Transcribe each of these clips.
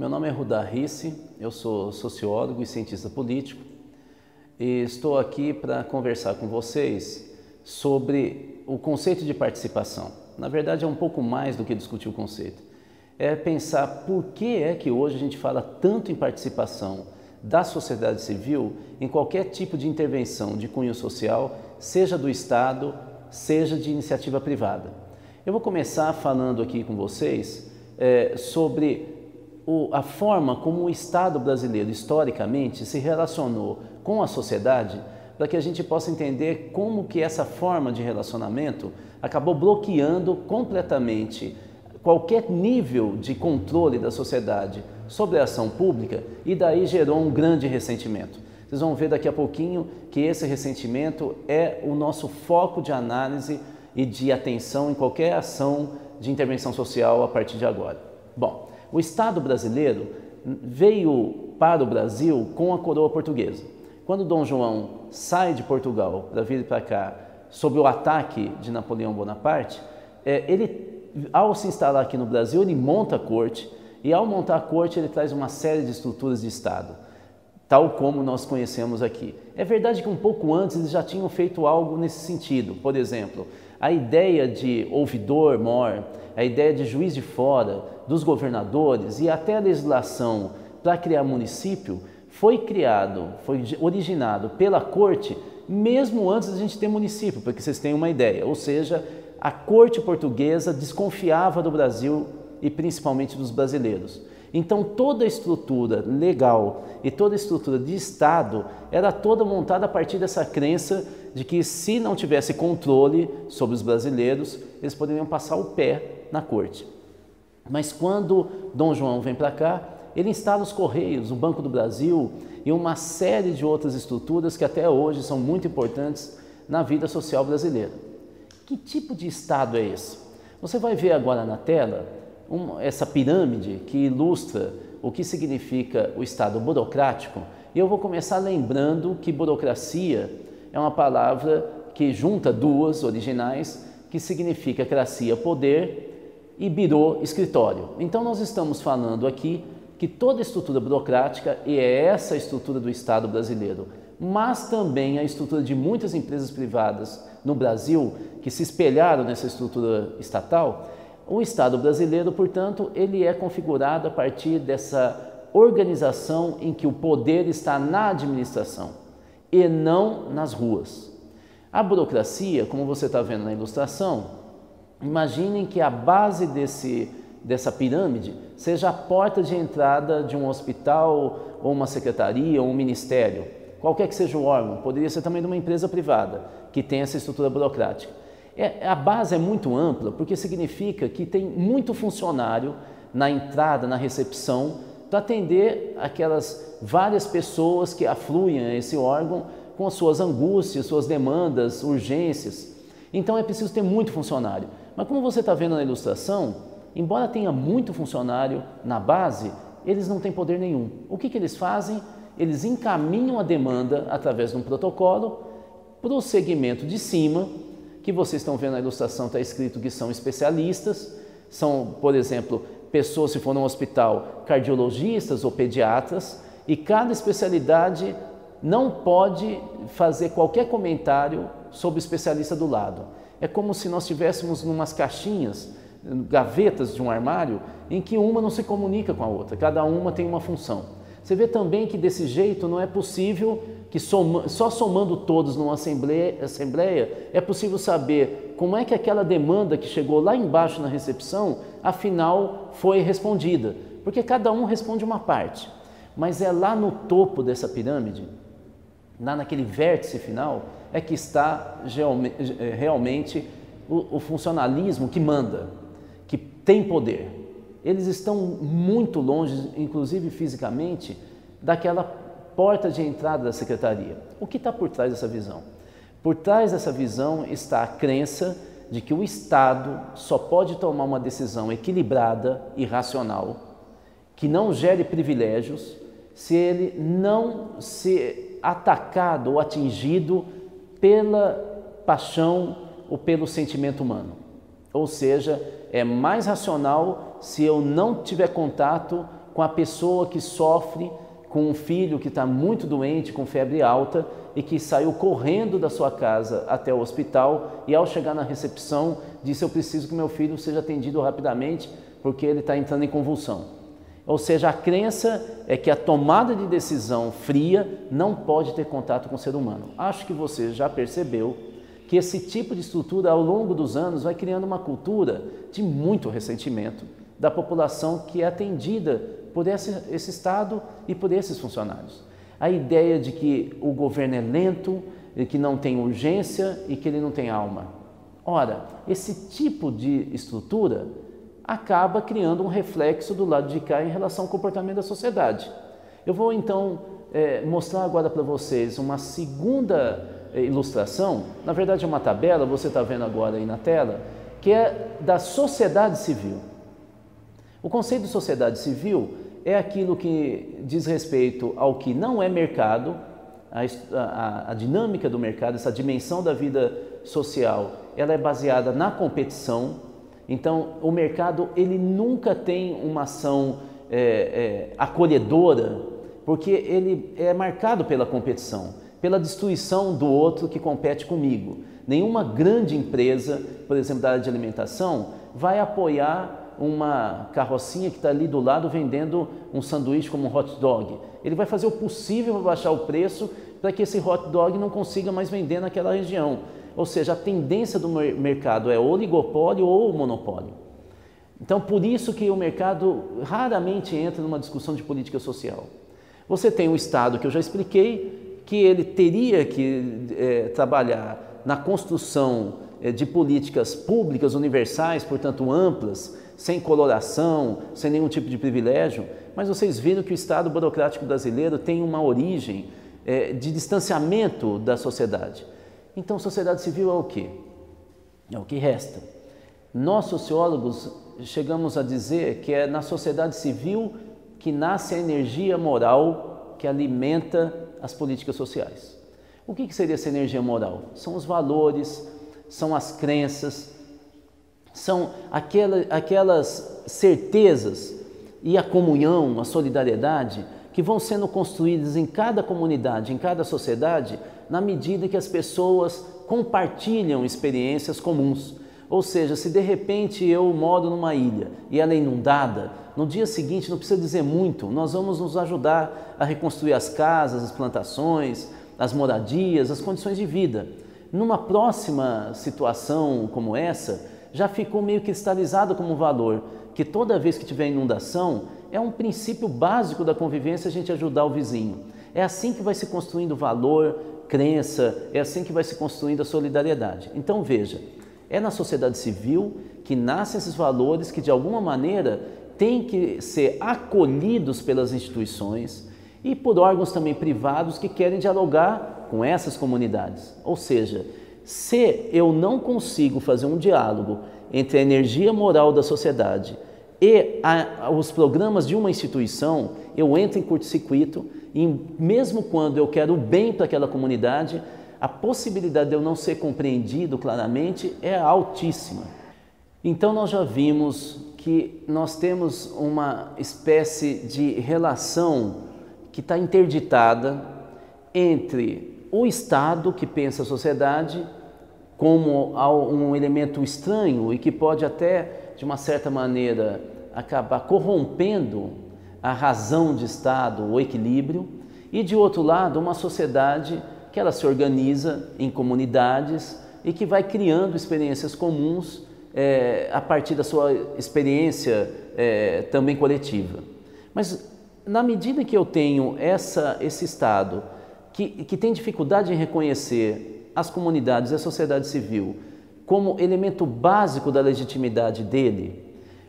Meu nome é Rudá Risse, eu sou sociólogo e cientista político e estou aqui para conversar com vocês sobre o conceito de participação. Na verdade, é um pouco mais do que discutir o conceito. É pensar por que é que hoje a gente fala tanto em participação da sociedade civil em qualquer tipo de intervenção de cunho social, seja do Estado, seja de iniciativa privada. Eu vou começar falando aqui com vocês sobre a forma como o Estado brasileiro, historicamente, se relacionou com a sociedade, para que a gente possa entender como que essa forma de relacionamento acabou bloqueando completamente qualquer nível de controle da sociedade sobre a ação pública e daí gerou um grande ressentimento. Vocês vão ver daqui a pouquinho que esse ressentimento é o nosso foco de análise e de atenção em qualquer ação de intervenção social a partir de agora. Bom, o Estado brasileiro veio para o Brasil com a coroa portuguesa. Quando Dom João sai de Portugal para vir para cá sob o ataque de Napoleão Bonaparte, ao se instalar aqui no Brasil, ele monta a corte e ao montar a corte ele traz uma série de estruturas de Estado, tal como nós conhecemos aqui. É verdade que um pouco antes eles já tinham feito algo nesse sentido. Por exemplo, a ideia de ouvidor-mor, a ideia de juiz de fora, dos governadores e até a legislação para criar município foi originado pela corte mesmo antes da gente ter município, para que vocês tenham uma ideia. Ou seja, a corte portuguesa desconfiava do Brasil e principalmente dos brasileiros. Então toda a estrutura legal e toda a estrutura de Estado era toda montada a partir dessa crença de que se não tivesse controle sobre os brasileiros, eles poderiam passar o pé na corte. Mas quando Dom João vem para cá, ele instala os Correios, o Banco do Brasil e uma série de outras estruturas que até hoje são muito importantes na vida social brasileira. Que tipo de Estado é esse? Você vai ver agora na tela essa pirâmide que ilustra o que significa o Estado burocrático, e eu vou começar lembrando que burocracia é uma palavra que junta duas originais, que significa cracia, poder, e birô, escritório. Então nós estamos falando aqui que toda a estrutura burocrática, e é essa a estrutura do Estado brasileiro, mas também a estrutura de muitas empresas privadas no Brasil que se espelharam nessa estrutura estatal. O Estado brasileiro, portanto, ele é configurado a partir dessa organização em que o poder está na administração e não nas ruas. A burocracia, como você está vendo na ilustração, imaginem que a base dessa pirâmide seja a porta de entrada de um hospital, ou uma secretaria, ou um ministério, qualquer que seja o órgão, poderia ser também de uma empresa privada que tem essa estrutura burocrática. A base é muito ampla porque significa que tem muito funcionário na entrada, na recepção, para atender aquelas várias pessoas que afluem a esse órgão com as suas angústias, suas demandas, urgências. Então é preciso ter muito funcionário. Mas como você está vendo na ilustração, embora tenha muito funcionário na base, eles não têm poder nenhum. O que eles fazem? Eles encaminham a demanda através de um protocolo para o segmento de cima, que vocês estão vendo na ilustração, está escrito que são especialistas, são, por exemplo, pessoas, se for num hospital, cardiologistas ou pediatras, e cada especialidade não pode fazer qualquer comentário sobre o especialista do lado. É como se nós tivéssemos umas caixinhas, gavetas de um armário, em que uma não se comunica com a outra, cada uma tem uma função. Você vê também que desse jeito não é possível que só somando todos numa assembleia é possível saber como é que aquela demanda que chegou lá embaixo na recepção, afinal foi respondida, porque cada um responde uma parte, mas é lá no topo dessa pirâmide, lá naquele vértice final, é que está realmente o funcionalismo que manda, que tem poder. Eles estão muito longe, inclusive fisicamente, daquela porta de entrada da secretaria. O que está por trás dessa visão? Por trás dessa visão está a crença de que o Estado só pode tomar uma decisão equilibrada e racional, que não gere privilégios, se ele não ser atacado ou atingido pela paixão ou pelo sentimento humano. Ou seja, é mais racional se eu não tiver contato com a pessoa que sofre com um filho que está muito doente, com febre alta, e que saiu correndo da sua casa até o hospital e ao chegar na recepção disse: eu preciso que meu filho seja atendido rapidamente porque ele está entrando em convulsão. Ou seja, a crença é que a tomada de decisão fria não pode ter contato com o ser humano. Acho que você já percebeu que esse tipo de estrutura ao longo dos anos vai criando uma cultura de muito ressentimento da população que é atendida por esse Estado e por esses funcionários. A ideia de que o governo é lento, que não tem urgência e que ele não tem alma. Ora, esse tipo de estrutura acaba criando um reflexo do lado de cá em relação ao comportamento da sociedade. Eu vou então mostrar agora para vocês uma segunda ilustração, na verdade é uma tabela, você está vendo agora aí na tela, que é da sociedade civil. O conceito de sociedade civil é aquilo que diz respeito ao que não é mercado, a dinâmica do mercado, essa dimensão da vida social, ela é baseada na competição. Então, o mercado ele nunca tem uma ação acolhedora, porque ele é marcado pela competição, pela destruição do outro que compete comigo. Nenhuma grande empresa, por exemplo, da área de alimentação, vai apoiar uma carrocinha que está ali do lado vendendo um sanduíche como um hot dog. Ele vai fazer o possível para baixar o preço para que esse hot dog não consiga mais vender naquela região. Ou seja, a tendência do mercado é oligopólio ou monopólio. Então, por isso que o mercado raramente entra numa discussão de política social. Você tem o Estado, que eu já expliquei, que ele teria que trabalhar na construção de políticas públicas universais, portanto amplas, sem coloração, sem nenhum tipo de privilégio, mas vocês viram que o Estado burocrático brasileiro tem uma origem de distanciamento da sociedade. Então, sociedade civil é o quê? É o que resta. Nós, sociólogos, chegamos a dizer que é na sociedade civil que nasce a energia moral que alimenta as políticas sociais. O que seria essa energia moral? São os valores, são as crenças, são aquelas certezas e a comunhão, a solidariedade que vão sendo construídas em cada comunidade, em cada sociedade, na medida que as pessoas compartilham experiências comuns. Ou seja, se de repente eu moro numa ilha e ela é inundada, no dia seguinte, não precisa dizer muito, nós vamos nos ajudar a reconstruir as casas, as plantações, as moradias, as condições de vida. Numa próxima situação como essa, já ficou meio cristalizado como um valor, que toda vez que tiver inundação, é um princípio básico da convivência a gente ajudar o vizinho. É assim que vai se construindo valor, crença, é assim que vai se construindo a solidariedade. Então veja, é na sociedade civil que nascem esses valores que de alguma maneira têm que ser acolhidos pelas instituições e por órgãos também privados que querem dialogar com essas comunidades. Ou seja, se eu não consigo fazer um diálogo entre a energia moral da sociedade e os programas de uma instituição, eu entro em curto-circuito e mesmo quando eu quero o bem para aquela comunidade, a possibilidade de eu não ser compreendido claramente é altíssima. Então nós já vimos que nós temos uma espécie de relação que está interditada entre o Estado, que pensa a sociedade como um elemento estranho e que pode até, de uma certa maneira, acabar corrompendo a razão de Estado, o equilíbrio, e de outro lado, uma sociedade que ela se organiza em comunidades e que vai criando experiências comuns a partir da sua experiência também coletiva. Mas na medida que eu tenho esse Estado que tem dificuldade em reconhecer as comunidades e a sociedade civil como elemento básico da legitimidade dele,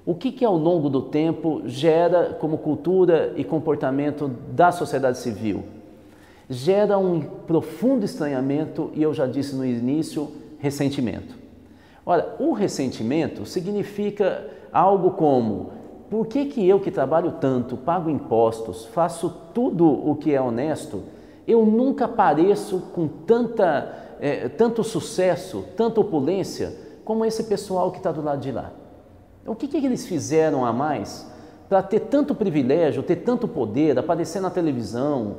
o que ao longo do tempo gera como cultura e comportamento da sociedade civil? Gera um profundo estranhamento e, eu já disse no início, ressentimento. Ora, o ressentimento significa algo como: por que eu que trabalho tanto, pago impostos, faço tudo o que é honesto, eu nunca apareço com tanto sucesso, tanta opulência como esse pessoal que está do lado de lá? O que eles fizeram a mais para ter tanto privilégio, ter tanto poder, aparecer na televisão,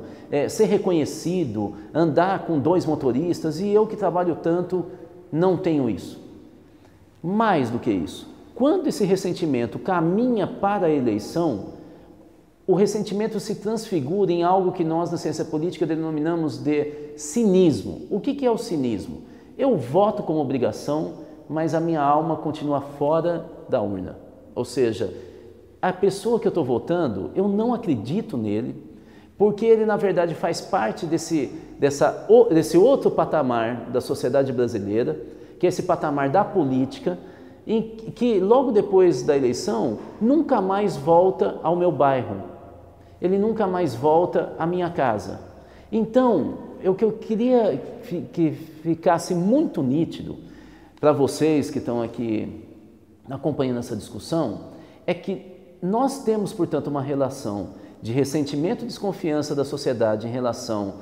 ser reconhecido, andar com 2 motoristas, e eu que trabalho tanto não tenho isso. Mais do que isso, quando esse ressentimento caminha para a eleição, o ressentimento se transfigura em algo que nós na ciência política denominamos de cinismo. O que é o cinismo? Eu voto como obrigação, mas a minha alma continua fora da urna. Ou seja, a pessoa que eu estou votando, eu não acredito nele, porque ele na verdade faz parte desse outro patamar da sociedade brasileira, que é esse patamar da política, em que logo depois da eleição nunca mais volta ao meu bairro, ele nunca mais volta à minha casa. Então, o que eu queria que ficasse muito nítido para vocês que estão aqui acompanhando essa discussão, é que nós temos, portanto, uma relação de ressentimento e desconfiança da sociedade em relação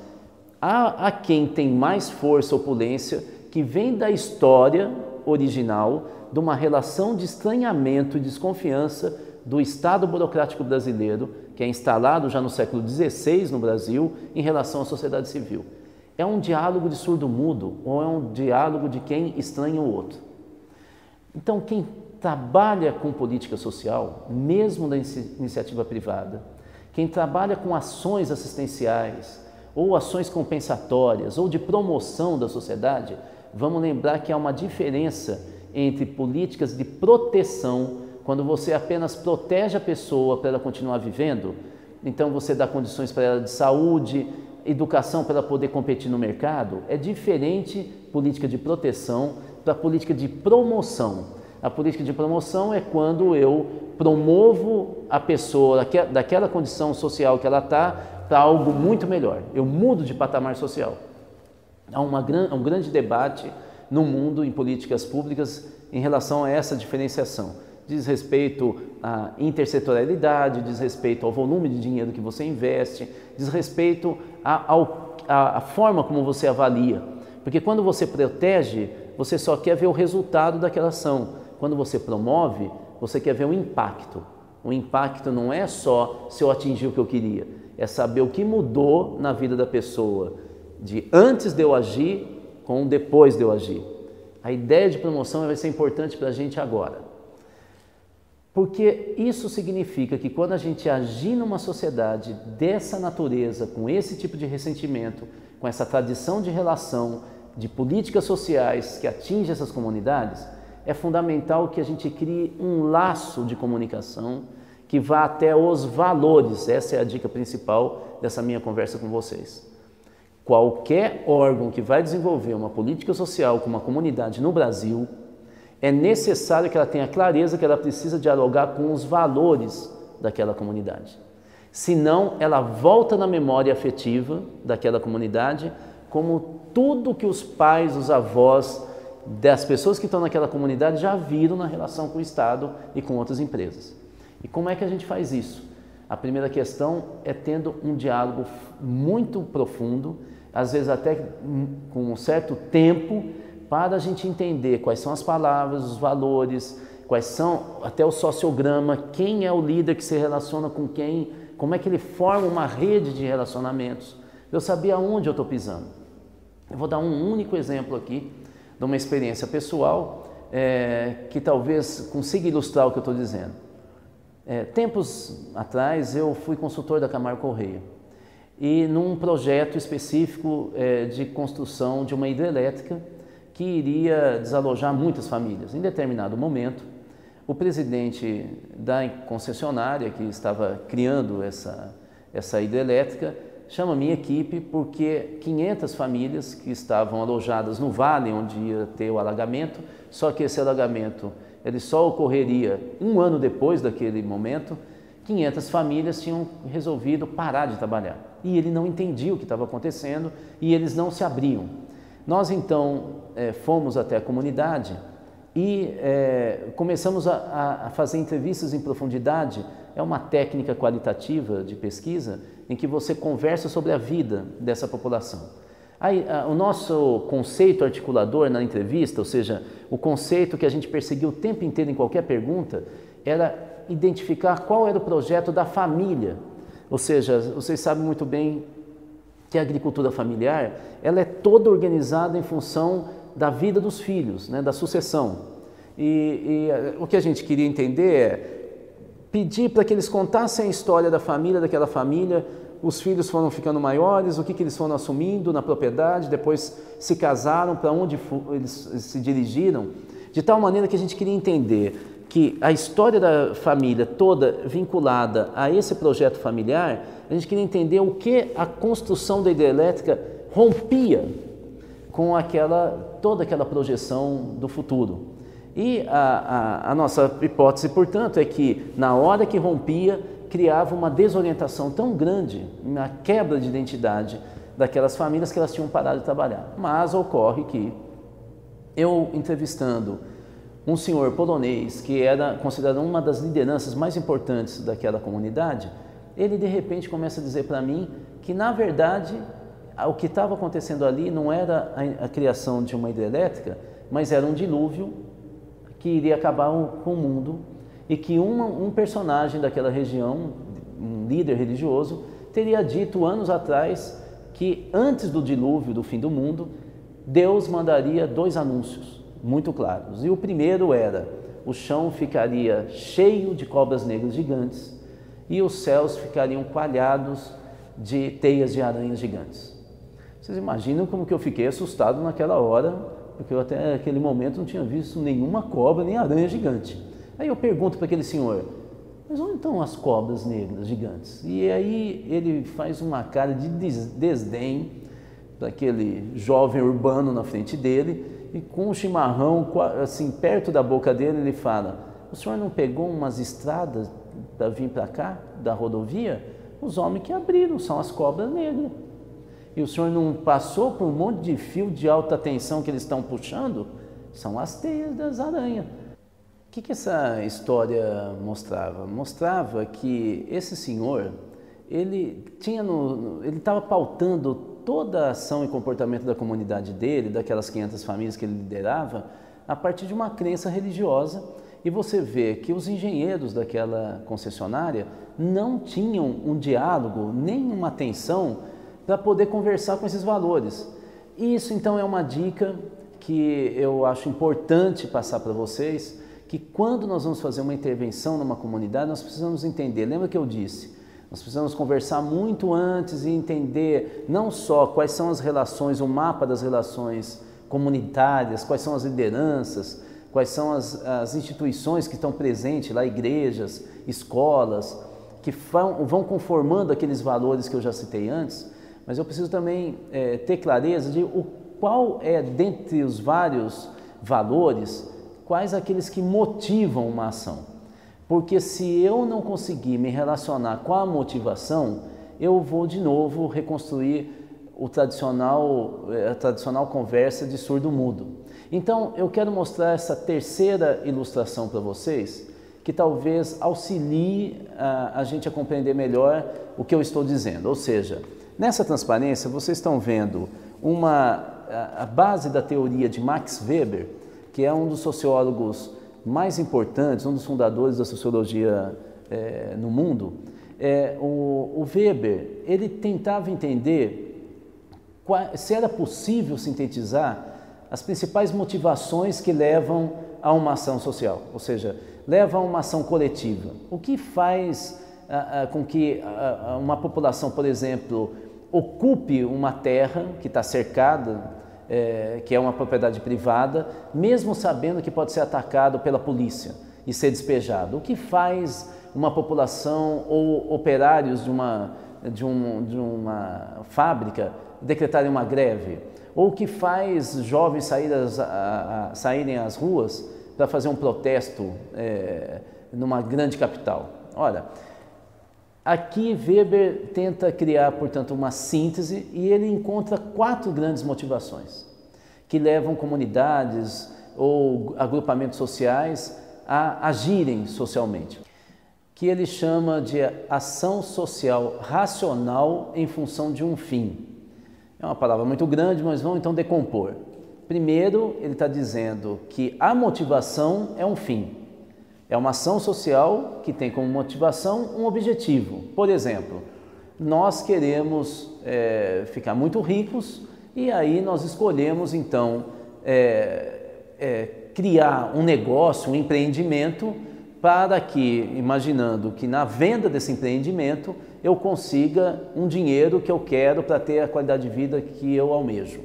a quem tem mais força, opulência, que vem da história original de uma relação de estranhamento e desconfiança do Estado burocrático brasileiro, que é instalado já no século XVI no Brasil, em relação à sociedade civil. É um diálogo de surdo-mudo ou é um diálogo de quem estranha o outro? Então, quem trabalha com política social, mesmo da iniciativa privada, quem trabalha com ações assistenciais ou ações compensatórias ou de promoção da sociedade, vamos lembrar que há uma diferença entre políticas de proteção, quando você apenas protege a pessoa para ela continuar vivendo, então você dá condições para ela de saúde, educação para ela poder competir no mercado, é diferente política de proteção da política de promoção. A política de promoção é quando eu promovo a pessoa daquela condição social que ela está para algo muito melhor. Eu mudo de patamar social. Há um grande debate no mundo em políticas públicas em relação a essa diferenciação. Diz respeito à intersetorialidade, diz respeito ao volume de dinheiro que você investe, diz respeito à forma como você avalia. Porque quando você protege, você só quer ver o resultado daquela ação. Quando você promove, você quer ver o impacto. O impacto não é só se eu atingir o que eu queria, é saber o que mudou na vida da pessoa, de antes de eu agir com depois de eu agir. A ideia de promoção vai ser importante para a gente agora. Porque isso significa que quando a gente agir numa sociedade dessa natureza, com esse tipo de ressentimento, com essa tradição de relação, de políticas sociais que atingem essas comunidades, é fundamental que a gente crie um laço de comunicação que vá até os valores. Essa é a dica principal dessa minha conversa com vocês. Qualquer órgão que vai desenvolver uma política social com uma comunidade no Brasil, é necessário que ela tenha clareza que ela precisa dialogar com os valores daquela comunidade. Senão, ela volta na memória afetiva daquela comunidade como tudo que os pais, os avós das pessoas que estão naquela comunidade já viram na relação com o Estado e com outras empresas. E como é que a gente faz isso? A primeira questão é tendo um diálogo muito profundo, às vezes até com um certo tempo, para a gente entender quais são as palavras, os valores, quais são até o sociograma, quem é o líder que se relaciona com quem, como é que ele forma uma rede de relacionamentos. Eu saber aonde eu estou pisando. Eu vou dar um único exemplo aqui de uma experiência pessoal que talvez consiga ilustrar o que eu estou dizendo. Tempos atrás eu fui consultor da Camargo Correia e num projeto específico de construção de uma hidrelétrica que iria desalojar muitas famílias. Em determinado momento, o presidente da concessionária que estava criando essa hidrelétrica chama a minha equipe porque 500 famílias que estavam alojadas no vale onde ia ter o alagamento, só que esse alagamento ele só ocorreria um ano depois daquele momento, 500 famílias tinham resolvido parar de trabalhar. E ele não entendia o que estava acontecendo e eles não se abriam. Nós então fomos até a comunidade e começamos a fazer entrevistas em profundidade. É uma técnica qualitativa de pesquisa em que você conversa sobre a vida dessa população. Aí, o nosso conceito articulador na entrevista, ou seja, o conceito que a gente perseguiu o tempo inteiro em qualquer pergunta, era identificar qual era o projeto da família. Ou seja, vocês sabem muito bem que a agricultura familiar, ela é toda organizada em função da vida dos filhos, né, da sucessão. E o que a gente queria entender é pedir para que eles contassem a história da família, daquela família. Os filhos foram ficando maiores, o que eles foram assumindo na propriedade, depois se casaram, para onde eles se dirigiram, de tal maneira que a gente queria entender que a história da família toda vinculada a esse projeto familiar, a gente queria entender o que a construção da hidrelétrica rompia com toda aquela projeção do futuro. E a nossa hipótese, portanto, é que na hora que rompia, criava uma desorientação tão grande, uma quebra de identidade daquelas famílias que elas tinham parado de trabalhar. Mas ocorre que eu, entrevistando um senhor polonês que era considerado uma das lideranças mais importantes daquela comunidade, ele de repente começa a dizer para mim que, na verdade, o que estava acontecendo ali não era a criação de uma hidrelétrica, mas era um dilúvio que iria acabar com o mundo, e que um personagem daquela região, um líder religioso, teria dito anos atrás que antes do dilúvio, do fim do mundo, Deus mandaria 2 anúncios muito claros. E o primeiro era: o chão ficaria cheio de cobras negras gigantes e os céus ficariam coalhados de teias de aranhas gigantes. Vocês imaginam como que eu fiquei assustado naquela hora, porque eu até aquele momento não tinha visto nenhuma cobra nem aranha gigante. Aí eu pergunto para aquele senhor: mas onde estão as cobras negras gigantes? E aí ele faz uma cara de desdém para aquele jovem urbano na frente dele, e com um chimarrão assim perto da boca dele, ele fala: o senhor não pegou umas estradas para vir para cá, da rodovia? Os homens que abriram são as cobras negras. E o senhor não passou por um monte de fio de alta tensão que eles estão puxando? São as teias das aranhas. O que essa história mostrava? Mostrava que esse senhor, ele estava pautando toda a ação e comportamento da comunidade dele, daquelas 500 famílias que ele liderava, a partir de uma crença religiosa. E você vê que os engenheiros daquela concessionária não tinham um diálogo, nem uma atenção para poder conversar com esses valores. Isso então é uma dica que eu acho importante passar para vocês, que quando nós vamos fazer uma intervenção numa comunidade, nós precisamos entender, lembra que eu disse, nós precisamos conversar muito antes e entender não só quais são as relações, o mapa das relações comunitárias, quais são as lideranças, quais são as instituições que estão presentes lá, igrejas, escolas, que vão conformando aqueles valores que eu já citei antes, mas eu preciso também ter clareza de qual é, dentre os vários valores, quais aqueles que motivam uma ação. Porque se eu não conseguir me relacionar com a motivação, eu vou de novo reconstruir a tradicional conversa de surdo-mudo. Então, eu quero mostrar essa terceira ilustração para vocês, que talvez auxilie a gente a compreender melhor o que eu estou dizendo. Ou seja, nessa transparência, vocês estão vendo a base da teoria de Max Weber, que é um dos sociólogos mais importantes, um dos fundadores da sociologia no mundo. O Weber, ele tentava entender se era possível sintetizar as principais motivações que levam a uma ação social, ou seja, levam a uma ação coletiva. O que faz com que uma população, por exemplo, ocupe uma terra que está cercada, que é uma propriedade privada, mesmo sabendo que pode ser atacado pela polícia e ser despejado? O que faz uma população ou operários de uma fábrica decretarem uma greve? Ou o que faz jovens saírem às ruas para fazer um protesto numa grande capital? Olha, aqui Weber tenta criar, portanto, uma síntese e ele encontra 4 grandes motivações que levam comunidades ou agrupamentos sociais a agirem socialmente, que ele chama de ação social racional em função de um fim. É uma palavra muito grande, mas vamos então decompor. Primeiro, ele está dizendo que a motivação é um fim. É uma ação social que tem como motivação um objetivo. Por exemplo, nós queremos ficar muito ricos e aí nós escolhemos então criar um negócio, um empreendimento para que, imaginando que na venda desse empreendimento eu consiga um dinheiro que eu quero para ter a qualidade de vida que eu almejo.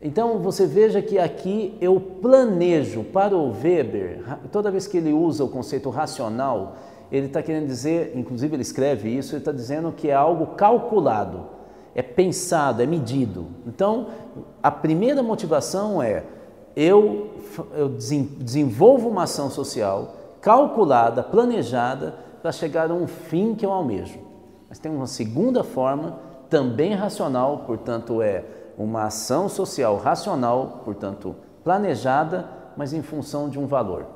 Então você veja que aqui eu planejo. Para o Weber, toda vez que ele usa o conceito racional, ele está querendo dizer, inclusive ele escreve isso, ele está dizendo que é algo calculado, é pensado, é medido. Então a primeira motivação é eu desenvolvo uma ação social calculada, planejada, para chegar a um fim que eu almejo. Mas tem uma segunda forma, também racional, portanto é uma ação social racional, portanto planejada, mas em função de um valor.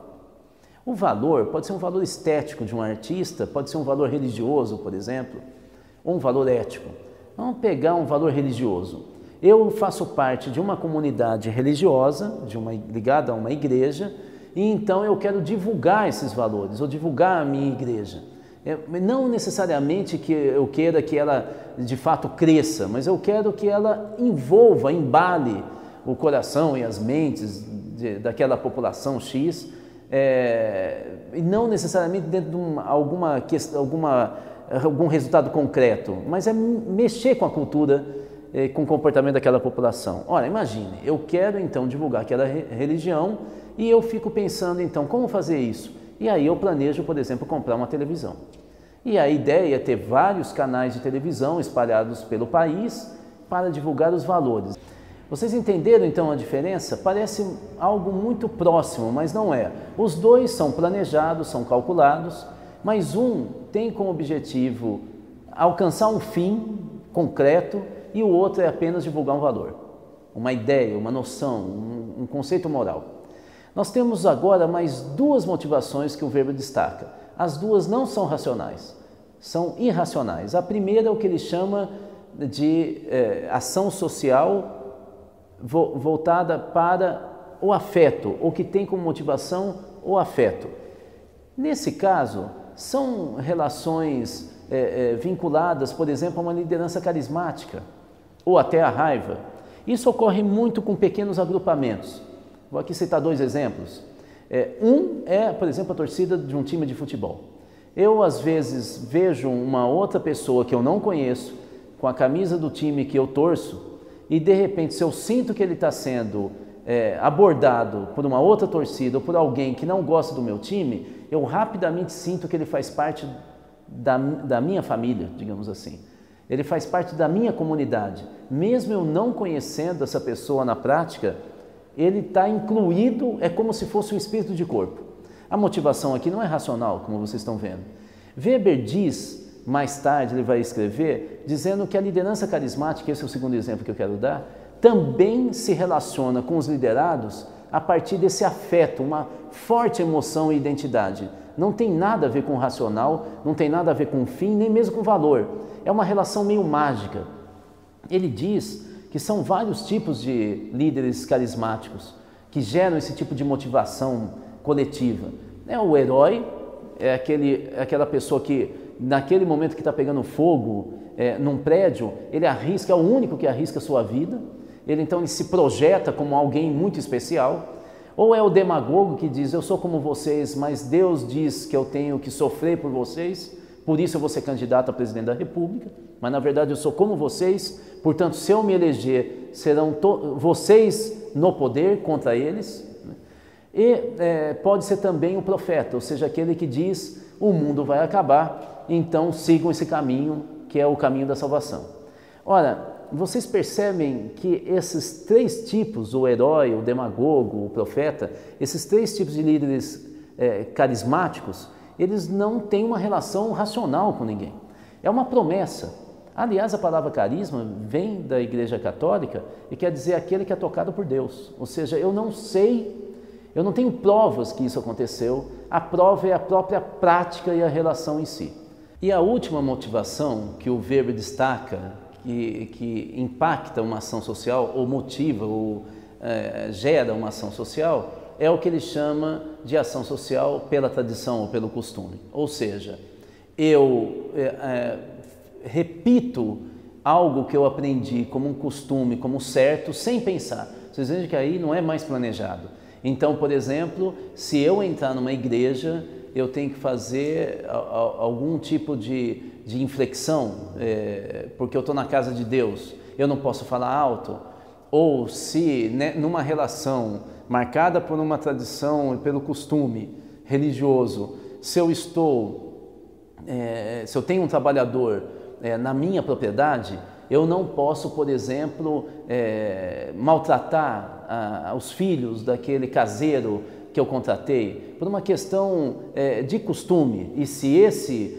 O valor pode ser um valor estético de um artista, pode ser um valor religioso, por exemplo, ou um valor ético. Vamos pegar um valor religioso. Eu faço parte de uma comunidade religiosa, ligada a uma igreja, e então eu quero divulgar esses valores, ou divulgar a minha igreja. Não necessariamente que eu queira que ela de fato cresça, mas eu quero que ela envolva, embale o coração e as mentes daquela população X, e não necessariamente dentro de algum resultado concreto, mas é mexer com a cultura, com o comportamento daquela população. Ora, imagine, eu quero então divulgar aquela religião e eu fico pensando então como fazer isso? E aí eu planejo, por exemplo, comprar uma televisão. E a ideia é ter vários canais de televisão espalhados pelo país para divulgar os valores. Vocês entenderam então a diferença? Parece algo muito próximo, mas não é. Os dois são planejados, são calculados, mas um tem como objetivo alcançar um fim concreto e o outro é apenas divulgar um valor, uma ideia, uma noção, um conceito moral. Nós temos agora mais duas motivações que o Weber destaca. As duas não são racionais, são irracionais. A primeira é o que ele chama de ação social voltada para o afeto, ou que tem como motivação o afeto. Nesse caso, são relações vinculadas, por exemplo, a uma liderança carismática, ou até a raiva. Isso ocorre muito com pequenos agrupamentos. Vou aqui citar dois exemplos. Um é, por exemplo, a torcida de um time de futebol. Eu, às vezes, vejo uma outra pessoa que eu não conheço, com a camisa do time que eu torço, e de repente, se eu sinto que ele está sendo abordado por uma outra torcida ou por alguém que não gosta do meu time, eu rapidamente sinto que ele faz parte da minha família, digamos assim. Ele faz parte da minha comunidade. Mesmo eu não conhecendo essa pessoa na prática, ele está incluído, é como se fosse um espírito de corpo. A motivação aqui não é racional, como vocês estão vendo. Weber diz, mais tarde ele vai escrever, dizendo que a liderança carismática, esse é o segundo exemplo que eu quero dar, também se relaciona com os liderados a partir desse afeto, uma forte emoção e identidade. Não tem nada a ver com o racional, não tem nada a ver com o fim, nem mesmo com o valor. É uma relação meio mágica. Ele diz que são vários tipos de líderes carismáticos que geram esse tipo de motivação coletiva. O herói é aquela pessoa que, naquele momento que está pegando fogo num prédio, ele arrisca, é o único que arrisca a sua vida. Então ele se projeta como alguém muito especial. Ou é o demagogo que diz, eu sou como vocês, mas Deus diz que eu tenho que sofrer por vocês, por isso eu vou ser candidato a presidente da República, mas na verdade eu sou como vocês, portanto se eu me eleger, serão vocês no poder contra eles. E pode ser também o profeta, ou seja, aquele que diz, o mundo vai acabar, então sigam esse caminho, que é o caminho da salvação. Ora, vocês percebem que esses três tipos, o herói, o demagogo, o profeta, esses três tipos de líderes carismáticos, eles não têm uma relação racional com ninguém. É uma promessa. Aliás, a palavra carisma vem da Igreja Católica e quer dizer aquele que é tocado por Deus. Ou seja, eu não sei, eu não tenho provas que isso aconteceu, a prova é a própria prática e a relação em si. E a última motivação que o Weber destaca, que impacta uma ação social, ou motiva, ou gera uma ação social, é o que ele chama de ação social pela tradição ou pelo costume. Ou seja, eu repito algo que eu aprendi como um costume, como certo, sem pensar. Vocês veem que aí não é mais planejado. Então, por exemplo, se eu entrar numa igreja, eu tenho que fazer algum tipo de inflexão, porque eu estou na casa de Deus, eu não posso falar alto. Ou se, né, numa relação marcada por uma tradição e pelo costume religioso, se eu tenho um trabalhador na minha propriedade, eu não posso, por exemplo, maltratar os filhos daquele caseiro que eu contratei, por uma questão de costume. E se esse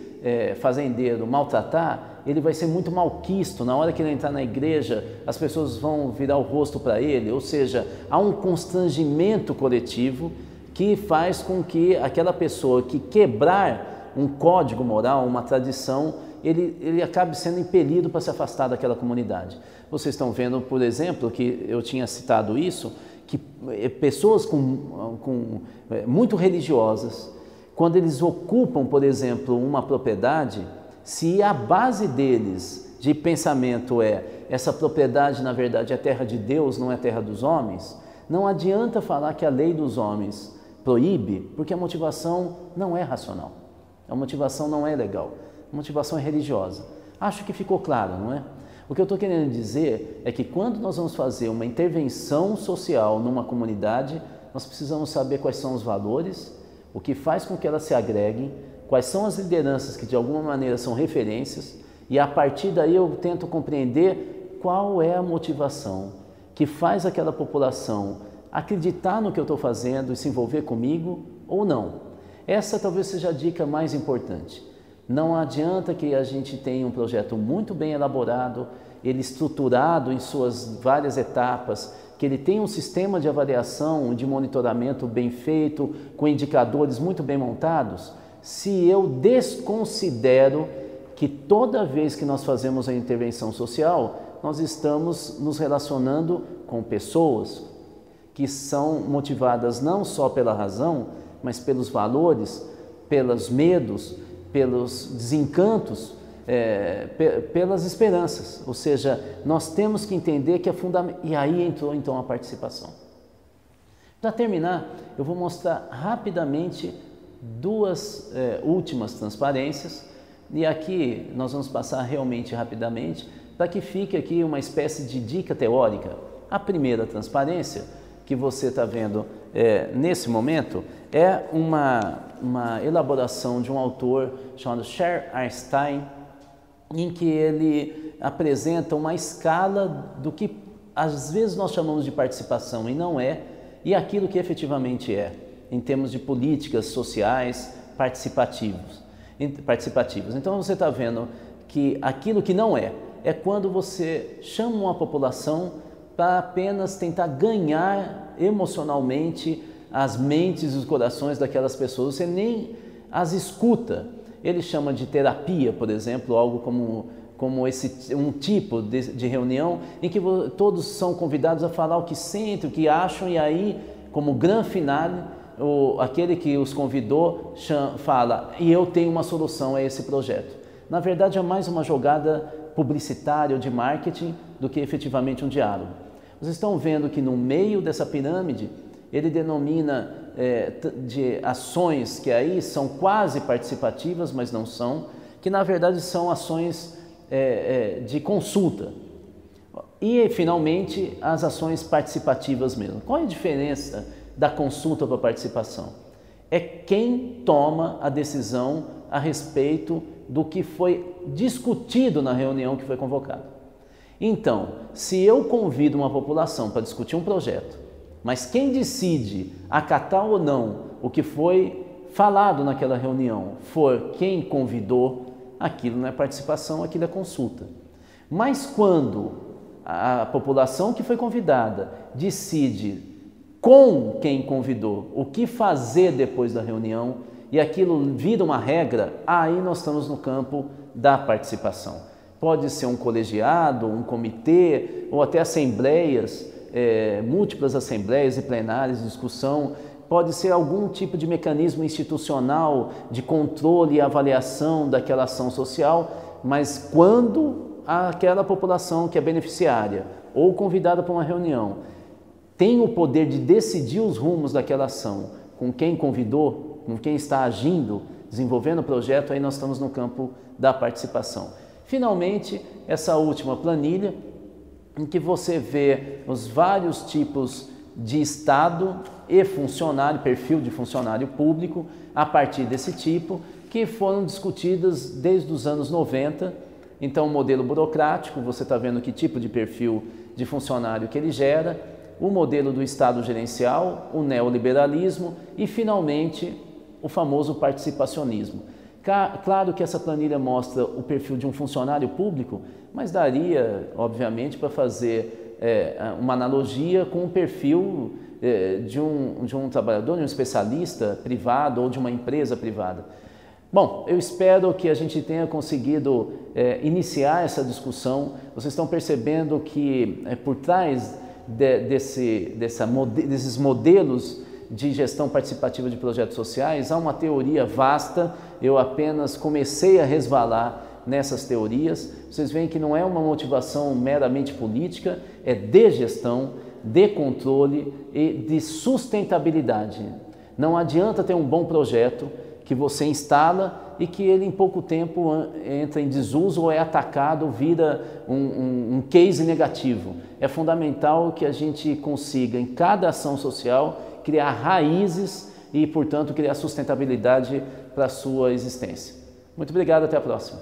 fazendeiro maltratar, ele vai ser muito malquisto. Na hora que ele entrar na igreja, as pessoas vão virar o rosto para ele, ou seja, há um constrangimento coletivo que faz com que aquela pessoa que quebrar um código moral, uma tradição, ele acabe sendo impelido para se afastar daquela comunidade. Vocês estão vendo, por exemplo, que eu tinha citado isso, que pessoas muito religiosas, quando eles ocupam, por exemplo, uma propriedade, se a base deles de pensamento essa propriedade na verdade é terra de Deus, não é terra dos homens, não adianta falar que a lei dos homens proíbe, porque a motivação não é racional, a motivação não é legal, a motivação é religiosa. Acho que ficou claro, não é? O que eu estou querendo dizer é que quando nós vamos fazer uma intervenção social numa comunidade, nós precisamos saber quais são os valores, o que faz com que elas se agreguem, quais são as lideranças que de alguma maneira são referências, e a partir daí eu tento compreender qual é a motivação que faz aquela população acreditar no que eu estou fazendo e se envolver comigo ou não. Essa talvez seja a dica mais importante. Não adianta que a gente tenha um projeto muito bem elaborado, ele estruturado em suas várias etapas, que ele tenha um sistema de avaliação, de monitoramento bem feito, com indicadores muito bem montados, se eu desconsidero que toda vez que nós fazemos a intervenção social, nós estamos nos relacionando com pessoas que são motivadas não só pela razão, mas pelos valores, pelos medos, pelos desencantos, pelas esperanças. Ou seja, nós temos que entender que é fundamental. E aí entrou então a participação. Para terminar, eu vou mostrar rapidamente duas últimas transparências, e aqui nós vamos passar realmente rapidamente, para que fique aqui uma espécie de dica teórica. A primeira transparência que você está vendo nesse momento é uma elaboração de um autor chamado Sher Einstein, em que ele apresenta uma escala do que às vezes nós chamamos de participação e não é, e aquilo que efetivamente é, em termos de políticas sociais participativas. Então você está vendo que aquilo que não é quando você chama uma população para apenas tentar ganhar emocionalmente as mentes e os corações daquelas pessoas, você nem as escuta. Ele chama de terapia, por exemplo, algo como um tipo de reunião em que todos são convidados a falar o que sentem, o que acham, e aí, como grande finale, aquele que os convidou fala, e eu tenho uma solução a esse projeto. Na verdade, é mais uma jogada publicitária ou de marketing do que efetivamente um diálogo. Vocês estão vendo que no meio dessa pirâmide, ele denomina de ações que aí são quase participativas, mas não são, que na verdade são ações de consulta. E finalmente as ações participativas mesmo. Qual é a diferença da consulta para a participação? É quem toma a decisão a respeito do que foi discutido na reunião que foi convocada. Então, se eu convido uma população para discutir um projeto, mas quem decide acatar ou não o que foi falado naquela reunião for quem convidou, aquilo não é participação, aquilo é consulta. Mas quando a população que foi convidada decide com quem convidou o que fazer depois da reunião e aquilo vira uma regra, aí nós estamos no campo da participação. Pode ser um colegiado, um comitê ou até assembleias múltiplas assembleias e plenárias de discussão, pode ser algum tipo de mecanismo institucional de controle e avaliação daquela ação social, mas quando aquela população que é beneficiária ou convidada para uma reunião tem o poder de decidir os rumos daquela ação, com quem convidou, com quem está agindo, desenvolvendo o projeto, aí nós estamos no campo da participação. Finalmente, essa última planilha, em que você vê os vários tipos de Estado e funcionário, perfil de funcionário público, a partir desse tipo, que foram discutidas desde os anos 90. Então, o modelo burocrático, você está vendo que tipo de perfil de funcionário que ele gera, o modelo do Estado gerencial, o neoliberalismo e, finalmente, o famoso participacionismo. Claro que essa planilha mostra o perfil de um funcionário público, mas daria, obviamente, para fazer uma analogia com o perfil de um trabalhador, de um especialista privado ou de uma empresa privada. Bom, eu espero que a gente tenha conseguido iniciar essa discussão. Vocês estão percebendo que por trás desses modelos de gestão participativa de projetos sociais há uma teoria vasta. Eu apenas comecei a resvalar nessas teorias. Vocês veem que não é uma motivação meramente política, é de gestão, de controle e de sustentabilidade. Não adianta ter um bom projeto que você instala e que ele em pouco tempo entra em desuso ou é atacado, vira um case negativo. É fundamental que a gente consiga, em cada ação social, criar raízes e, portanto, criar sustentabilidade para a sua existência. Muito obrigado, até a próxima.